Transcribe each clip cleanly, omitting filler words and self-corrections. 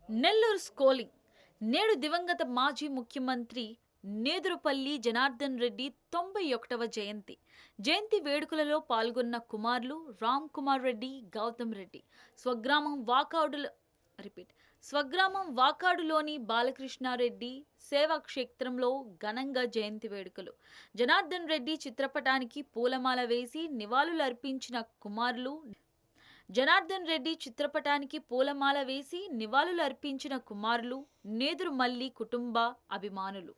నెల్లూరు స్కోలింగ్ నేడు దివంగత మాజీ ముఖ్యమంత్రి నేదురుపల్లి జనార్దన్ రెడ్డి 91వ జయంతి వేడుకలలో పాల్గొన్న కుమారులు రామ్ కుమార్ రెడ్డి, గౌతమ్ రెడ్డి స్వగ్రామం వాకాడులోని బాలకృష్ణారెడ్డి సేవా క్షేత్రంలో ఘనంగా జయంతి వేడుకలు. జనార్దన్ రెడ్డి చిత్రపటానికి పూలమాల వేసి నివాళులర్పించిన కుమారులు నేదురుమల్లి కుటుంబ అభిమానులు.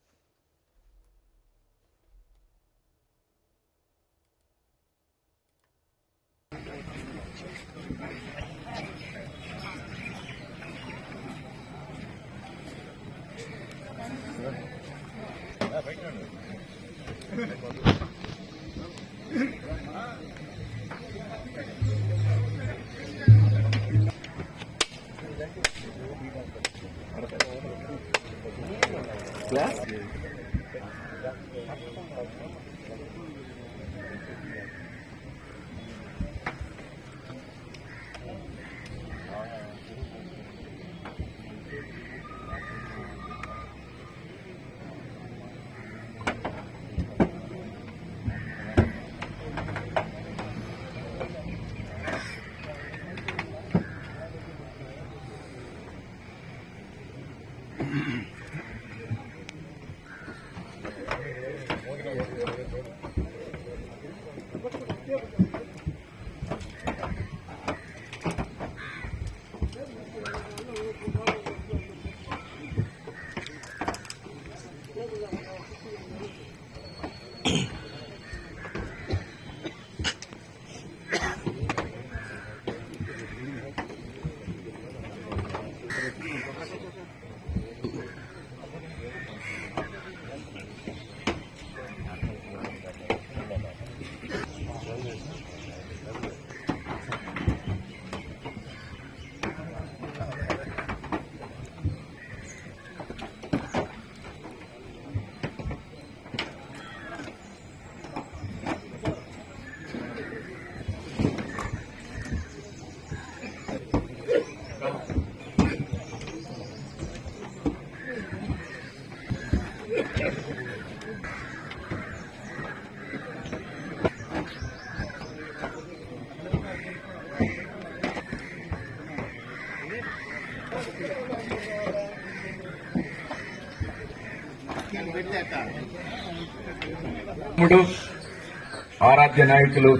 ఆరాధ్య నాయకులు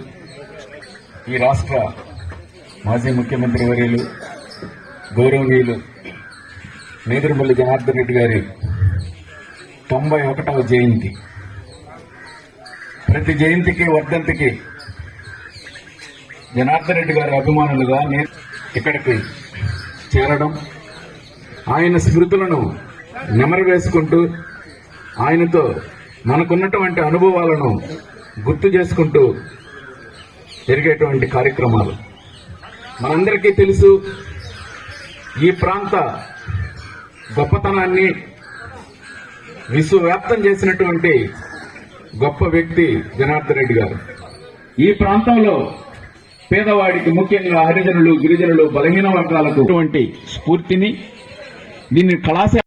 ఈ రాష్ట్ర మాజీ ముఖ్యమంత్రి వర్యులు గౌరవనీయులు నేదురుమల్లి జనార్దన్ రెడ్డి గారి 91వ జయంతి. ప్రతి జయంతికి వర్ధంతికి జనార్దన్ రెడ్డి గారి అభిమానులుగా ఇక్కడికి చేరడం, ఆయన స్మృతులను నెమరు వేసుకుంటూ ఆయనతో మనకున్నటువంటి అనుభవాలను గుర్తు చేసుకుంటూ జరిగేటువంటి కార్యక్రమాలు. మనందరికీ తెలుసు, ఈ ప్రాంత గొప్పతనాన్ని విశ్వవ్యాప్తం చేసినటువంటి గొప్ప వ్యక్తి జనార్దన్ రెడ్డి గారు. ఈ ప్రాంతంలో పేదవాడికి, ముఖ్యంగా హరిజనులు, గిరిజనులు, బలహీన వర్గాలకు స్ఫూర్తిని దీన్ని కళాశాల